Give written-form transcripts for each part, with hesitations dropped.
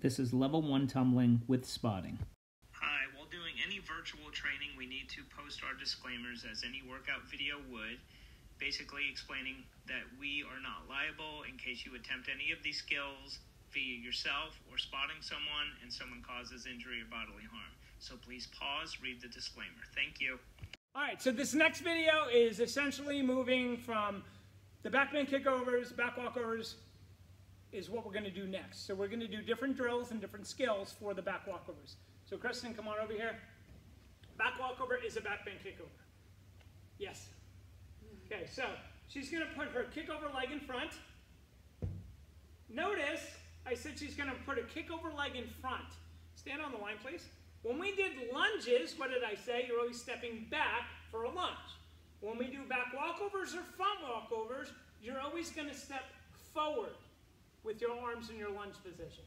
This is level 1 tumbling with spotting. Hi, while doing any virtual training, we need to post our disclaimers as any workout video would, basically explaining that we are not liable in case you attempt any of these skills via yourself or spotting someone and someone causes injury or bodily harm. So please pause, read the disclaimer. Thank you. All right, so this next video is essentially moving from the backbend kickovers, back walkovers, is what we're going to do next. So we're going to do different drills and different skills for the back walkovers. So Kristen, come on over here. Back walkover is a backbend kickover. Yes. Okay, so she's going to put her kickover leg in front. Notice I said she's going to put a kickover leg in front. Stand on the line, please. When we did lunges, what did I say? You're always stepping back for a lunge. When we do back walkovers or front walkovers, you're always going to step forward with your arms in your lunge position.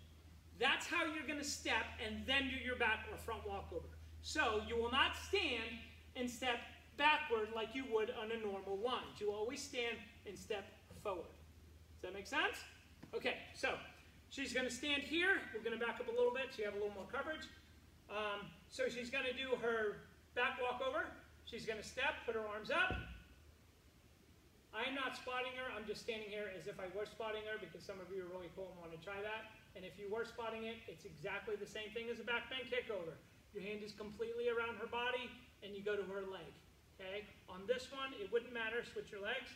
That's how you're going to step and then do your back or front walkover. So you will not stand and step backward like you would on a normal lunge. You always stand and step forward. Does that make sense? Okay, so she's going to stand here. We're going to back up a little bit so you have a little more coverage. So she's going to do her back walkover. She's going to step, put her arms up. I'm not spotting her. I'm just standing here as if I were spotting her because some of you are really cool and want to try that. And if you were spotting it, it's exactly the same thing as a backbend kickover. Your hand is completely around her body and you go to her leg. Okay? On this one, it wouldn't matter. Switch your legs.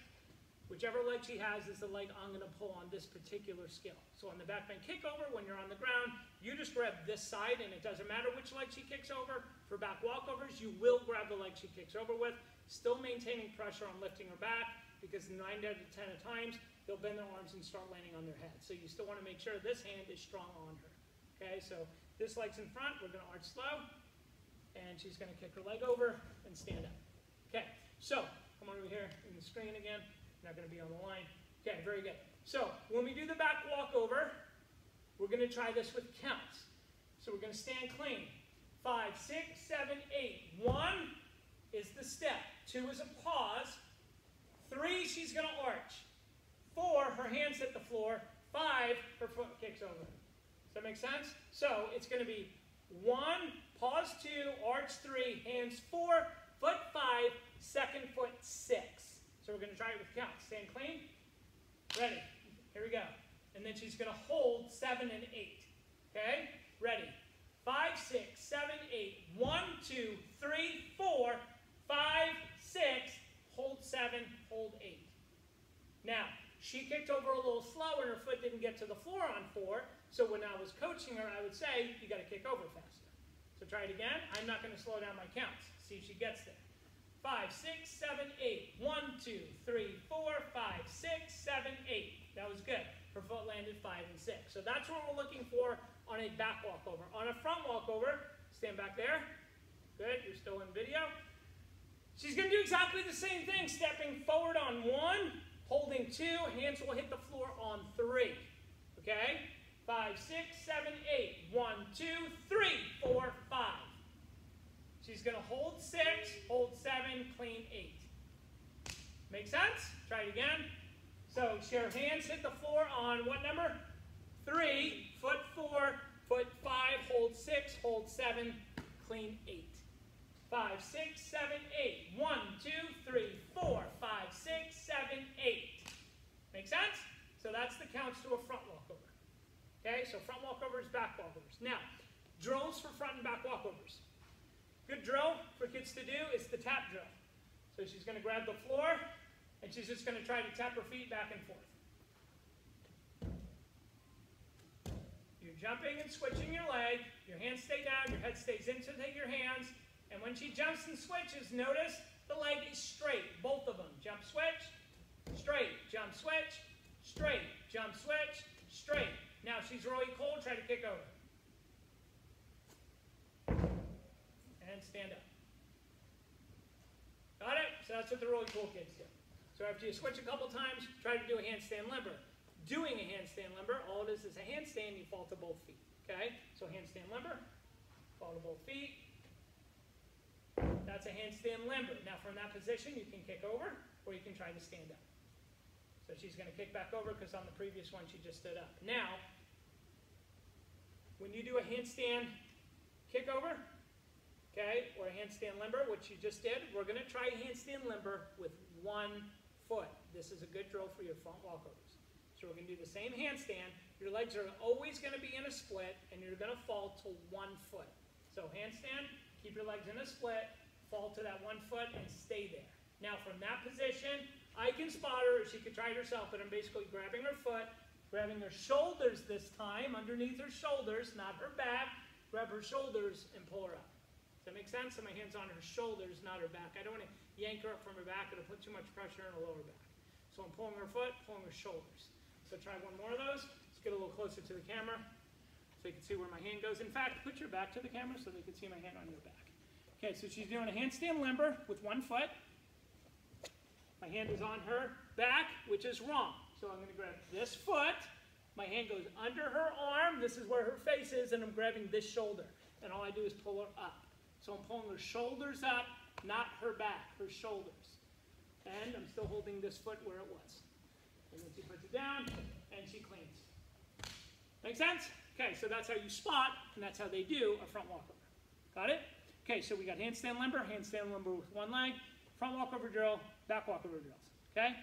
Whichever leg she has is the leg I'm going to pull on this particular skill. So on the backbend kickover, when you're on the ground, you just grab this side, and it doesn't matter which leg she kicks over. For back walkovers, you will grab the leg she kicks over with, still maintaining pressure on lifting her back, because 9 out of 10 times, they'll bend their arms and start landing on their head. So you still want to make sure this hand is strong on her. Okay, so this leg's in front. We're going to arch slow, and she's going to kick her leg over and stand up. Okay, so come on over here in the screen again. Not going to be on the line. Okay, very good. So when we do the back walkover, we're going to try this with counts. So we're going to stand clean. 5, 6, 7, 8. 1 is the step. 2 is a pause. 3, she's going to arch. 4, her hands hit the floor. 5, her foot kicks over. Does that make sense? So it's going to be 1, pause 2, arch 3, hands 4, foot 5, second foot 6. So we're going to try it with counts. Stand clean. Ready. Here we go. And then she's going to hold 7 and 8. Okay? Ready. 5, 6, 7, 8. 1, 2, 3, 4, 5, 6. Hold 7, hold 8. Now, she kicked over a little slow and her foot didn't get to the floor on 4. So when I was coaching her, I would say, you got to kick over faster. So try it again. I'm not going to slow down my counts. See if she gets there. 5, 6, 7, 8. 1, 2, 3, 4, 5, 6, 7, 8. That was good. Her foot landed 5 and 6. So that's what we're looking for on a back walkover. On a front walkover, stand back there. Good, you're still in video. She's going to do exactly the same thing. Stepping forward on 1, holding 2. Hands will hit the floor on 3. Okay? 5, 6, 7, 8. 1, 2, 3, 4, 5. She's going to hold 6, hold 7, clean 8. Make sense? Try it again. So her hands hit the floor on what number? 3, foot 4, foot 5, hold 6, hold 7, clean 8. 5, 6, 7, 8. 1, 2, 3, 4, 5, 6, 7, 8. Make sense? So that's the counts to a front walkover. Okay, so front walkovers, back walkovers. Now, drills for front and back walkovers. Good drill for kids to do is the tap drill. So she's going to grab the floor, and she's just going to try to tap her feet back and forth. You're jumping and switching your leg. Your hands stay down. Your head stays into your hands. And when she jumps and switches, notice the leg is straight, both of them. Jump, switch, straight. Jump, switch, straight. Jump, switch, straight. Now she's really cold. Try to kick over. And stand up. Got it? So that's what the really cool kids do. So after you switch a couple times, try to do a handstand limber. Doing a handstand limber, all it is a handstand, you fall to both feet. Okay? So handstand limber, fall to both feet. That's a handstand limber. Now from that position, you can kick over, or you can try to stand up. So she's going to kick back over because on the previous one, she just stood up. Now, when you do a handstand kickover, okay, or a handstand limber, which you just did, we're going to try a handstand limber with one foot. This is a good drill for your front walkovers. So we're going to do the same handstand. Your legs are always going to be in a split, and you're going to fall to one foot. So handstand, keep your legs in a split, fall to that 1 foot, and stay there. Now from that position, I can spot her, or she could try it herself, but I'm basically grabbing her foot, grabbing her shoulders this time, underneath her shoulders, not her back. Grab her shoulders and pull her up. Does that make sense? So my hand's on her shoulders, not her back. I don't want to yank her up from her back. It'll put too much pressure on her lower back. So I'm pulling her foot, pulling her shoulders. So try one more of those. Let's get a little closer to the camera so you can see where my hand goes. In fact, put your back to the camera so they can see my hand on your back. Okay, so she's doing a handstand limber with 1 foot. My hand is on her back, which is wrong. So I'm going to grab this foot. My hand goes under her arm. This is where her face is, and I'm grabbing this shoulder. And all I do is pull her up. So I'm pulling her shoulders up, not her back, her shoulders. And I'm still holding this foot where it was. And then she puts it down, and she cleans. Make sense? Okay, so that's how you spot, and that's how they do a front walkover. Got it? Okay, so we got handstand limber with one leg, front walkover drill, back walkover drills. Okay?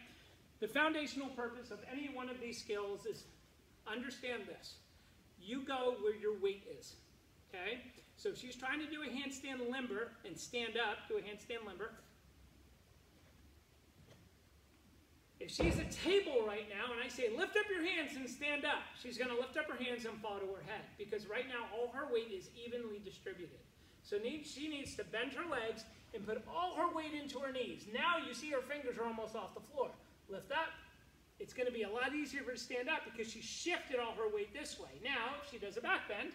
The foundational purpose of any one of these skills is understand this. You go where your weight is. Okay? So if she's trying to do a handstand limber and stand up, do a handstand limber. If she's a table right now and I say lift up your hands and stand up, she's going to lift up her hands and fall to her head because right now all her weight is evenly distributed. So she needs to bend her legs and put all her weight into her knees. Now you see her fingers are almost off the floor. Lift up. It's going to be a lot easier for her to stand up because she shifted all her weight this way. Now, if she does a back bend,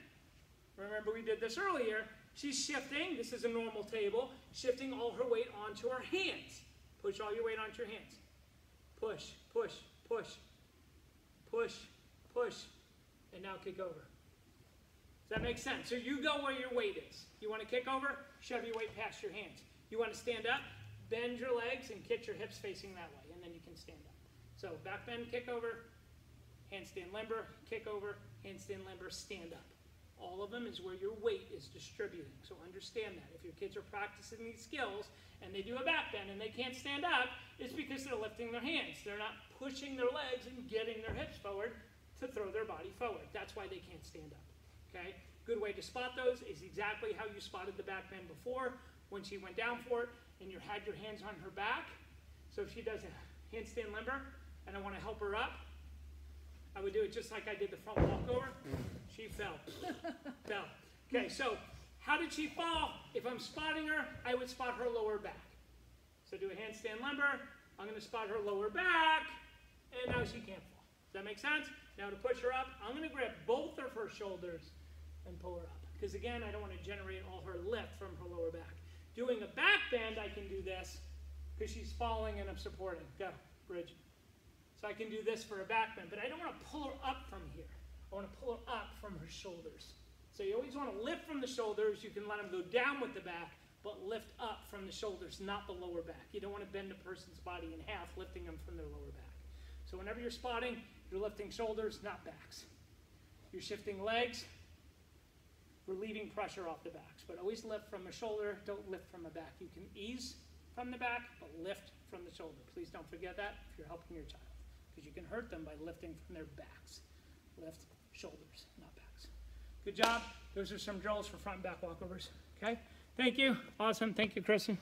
remember we did this earlier, she's shifting, this is a normal table, shifting all her weight onto her hands. Push all your weight onto your hands. Push, push, push, push, push, and now kick over. Does that make sense? So you go where your weight is. You want to kick over? Shove your weight past your hands. You want to stand up? Bend your legs and get your hips facing that way, and then you can stand up. So back bend, kick over, handstand limber, kick over, handstand limber, stand up. All of them is where your weight is distributing. So understand that. If your kids are practicing these skills and they do a back bend and they can't stand up, it's because they're lifting their hands. They're not pushing their legs and getting their hips forward to throw their body forward. That's why they can't stand up. Okay? Good way to spot those is exactly how you spotted the back bend before when she went down for it and you had your hands on her back. So if she does a handstand limber and I want to help her up, I would do it just like I did the front walkover. She fell. Fell. Okay, so how did she fall? If I'm spotting her, I would spot her lower back. So do a handstand limber. I'm going to spot her lower back, and now she can't fall. Does that make sense? Now to push her up, I'm going to grab both of her shoulders and pull her up. Because again, I don't want to generate all her lift from her lower back. Doing a back bend, I can do this because she's falling and I'm supporting. Go, bridge. So I can do this for a back bend, but I don't want to pull her up from here. I want to pull her up from her shoulders. So you always want to lift from the shoulders. You can let them go down with the back, but lift up from the shoulders, not the lower back. You don't want to bend a person's body in half, lifting them from their lower back. So whenever you're spotting, you're lifting shoulders, not backs. You're shifting legs, relieving pressure off the backs. But always lift from a shoulder, don't lift from a back. You can ease from the back, but lift from the shoulder. Please don't forget that if you're helping your child, because you can hurt them by lifting from their backs. Lift shoulders, not backs. Good job. Those are some drills for front and back walkovers. Okay? Thank you. Awesome. Thank you, Kristen.